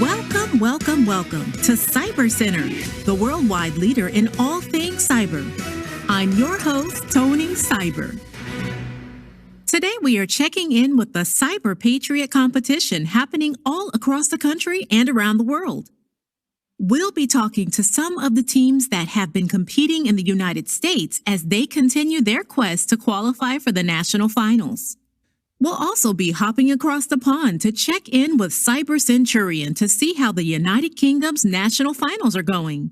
Welcome, welcome, welcome to Cyber Center, the worldwide leader in all things cyber. I'm your host, Tony Cyber. Today we are checking in with the CyberPatriot competition happening all across the country and around the world. We'll be talking to some of the teams that have been competing in the United States as they continue their quest to qualify for the national finals. We'll also be hopping across the pond to check in with Cyber Centurion to see how the United Kingdom's national finals are going.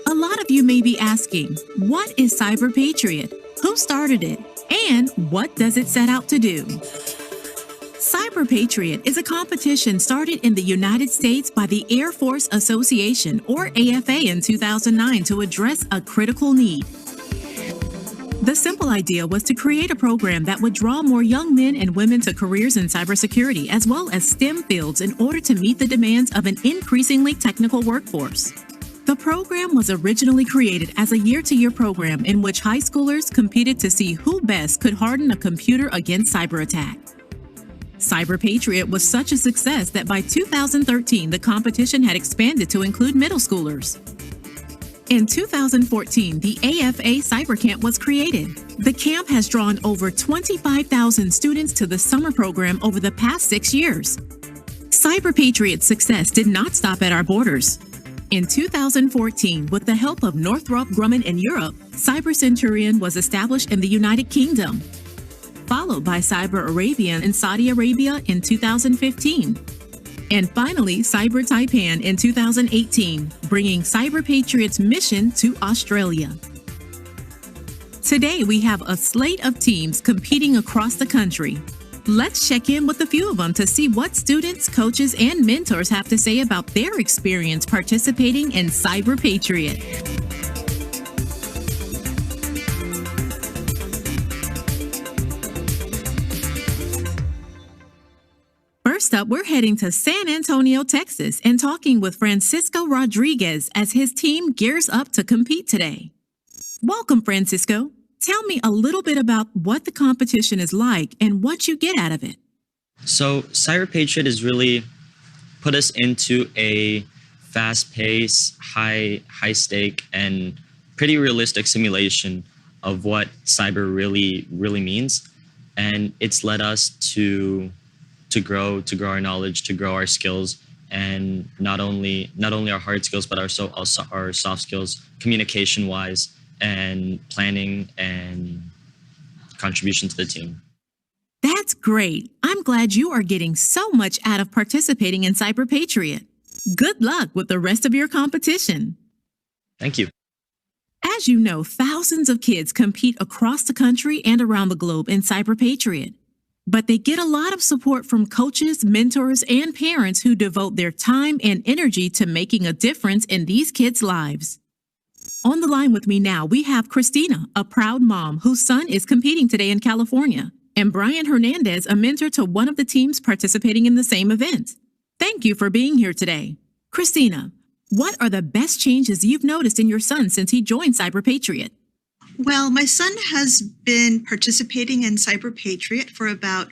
A lot of you may be asking, what is CyberPatriot? Who started it? And what does it set out to do? CyberPatriot is a competition started in the United States by the Air Force Association, or AFA, in 2009 to address a critical need. The simple idea was to create a program that would draw more young men and women to careers in cybersecurity as well as STEM fields in order to meet the demands of an increasingly technical workforce. The program was originally created as a year-to-year program in which high schoolers competed to see who best could harden a computer against cyber attack. CyberPatriot was such a success that by 2013, the competition had expanded to include middle schoolers. In 2014, the AFA Cyber Camp was created. The camp has drawn over 25,000 students to the summer program over the past 6 years. CyberPatriot's success did not stop at our borders. In 2014, with the help of Northrop Grumman in Europe, Cyber Centurion was established in the United Kingdom, followed by Cyber Arabian in Saudi Arabia in 2015. And finally, Cyber Taipan in 2018, bringing CyberPatriot's mission to Australia. Today, we have a slate of teams competing across the country. Let's check in with a few of them to see what students, coaches, and mentors have to say about their experience participating in CyberPatriot. First up, we're heading to San Antonio, Texas, and talking with Francisco Rodriguez as his team gears up to compete today. Welcome, Francisco. Tell me a little bit about what the competition is like and what you get out of it. So CyberPatriot has really put us into a fast-paced, high-stake, and pretty realistic simulation of what cyber really means, and it's led us to grow our knowledge, to grow our skills, and not only our hard skills, but also our soft skills, communication-wise, and planning and contribution to the team. That's great. I'm glad you are getting so much out of participating in CyberPatriot. Good luck with the rest of your competition. Thank you. As you know, thousands of kids compete across the country and around the globe in CyberPatriot. But they get a lot of support from coaches, mentors, and parents who devote their time and energy to making a difference in these kids' lives. On the line with me now, we have Christina, a proud mom whose son is competing today in California, and Brian Hernandez, a mentor to one of the teams participating in the same event. Thank you for being here today. Christina, what are the best changes you've noticed in your son since he joined CyberPatriot? Well, my son has been participating in CyberPatriot for about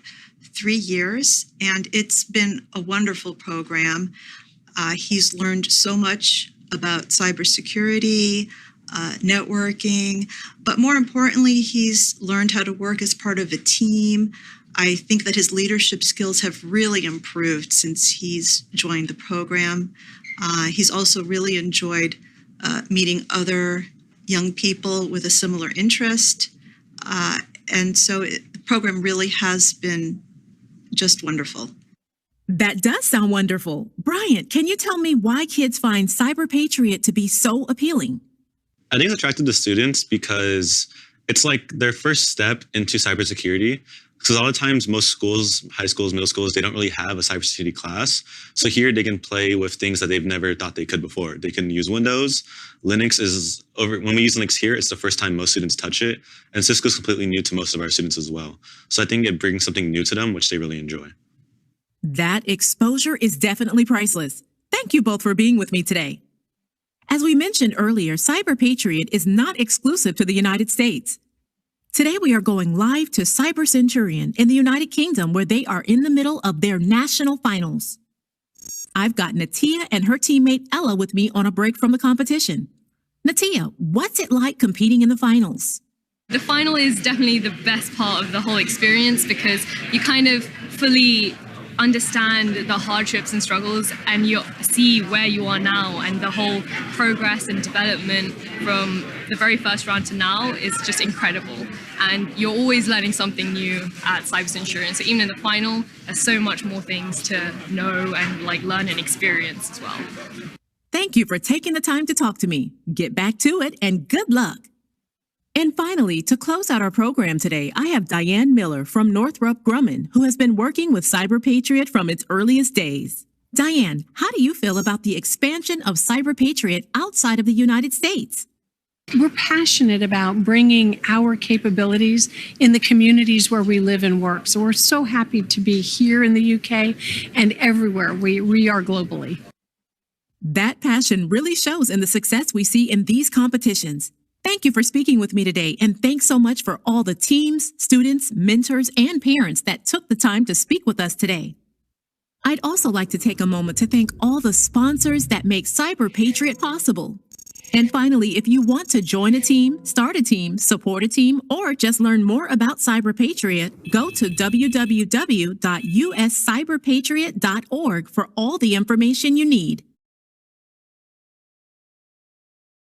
3 years, and it's been a wonderful program. He's learned so much about cybersecurity, networking, but more importantly, he's learned how to work as part of a team. I think that his leadership skills have really improved since he's joined the program. He's also really enjoyed meeting other young people with a similar interest. And so the program really has been just wonderful. That does sound wonderful. Brian, can you tell me why kids find CyberPatriot to be so appealing? I think it's attractive to students because it's like their first step into cybersecurity. Because a lot of times most schools, high schools, middle schools, they don't really have a cybersecurity class. So here they can play with things that they've never thought they could before. They can use Windows. Linux is over. When we use Linux here, it's the first time most students touch it. And Cisco is completely new to most of our students as well. So I think it brings something new to them, which they really enjoy. That exposure is definitely priceless. Thank you both for being with me today. As we mentioned earlier, CyberPatriot is not exclusive to the United States. Today we are going live to Cyber Centurion in the United Kingdom, where they are in the middle of their national finals. I've got Natia and her teammate Ella with me on a break from the competition. Natia, what's it like competing in the finals? The final is definitely the best part of the whole experience because you kind of fully understand the hardships and struggles and you see where you are now, and the whole progress and development from the very first round to now is just incredible. And you're always learning something new at Cyber Insurance. So even in the final, there's so much more things to know and learn and experience as well. Thank you for taking the time to talk to me. Get back to it and good luck. And finally, to close out our program today, I have Diane Miller from Northrop Grumman, who has been working with CyberPatriot from its earliest days. Diane, how do you feel about the expansion of CyberPatriot outside of the United States? We're passionate about bringing our capabilities in the communities where we live and work. So we're so happy to be here in the UK and everywhere we are globally. That passion really shows in the success we see in these competitions. Thank you for speaking with me today, and thanks so much for all the teams, students, mentors, and parents that took the time to speak with us today. I'd also like to take a moment to thank all the sponsors that make CyberPatriot possible. And finally, if you want to join a team, start a team, support a team, or just learn more about CyberPatriot, go to www.uscyberpatriot.org for all the information you need.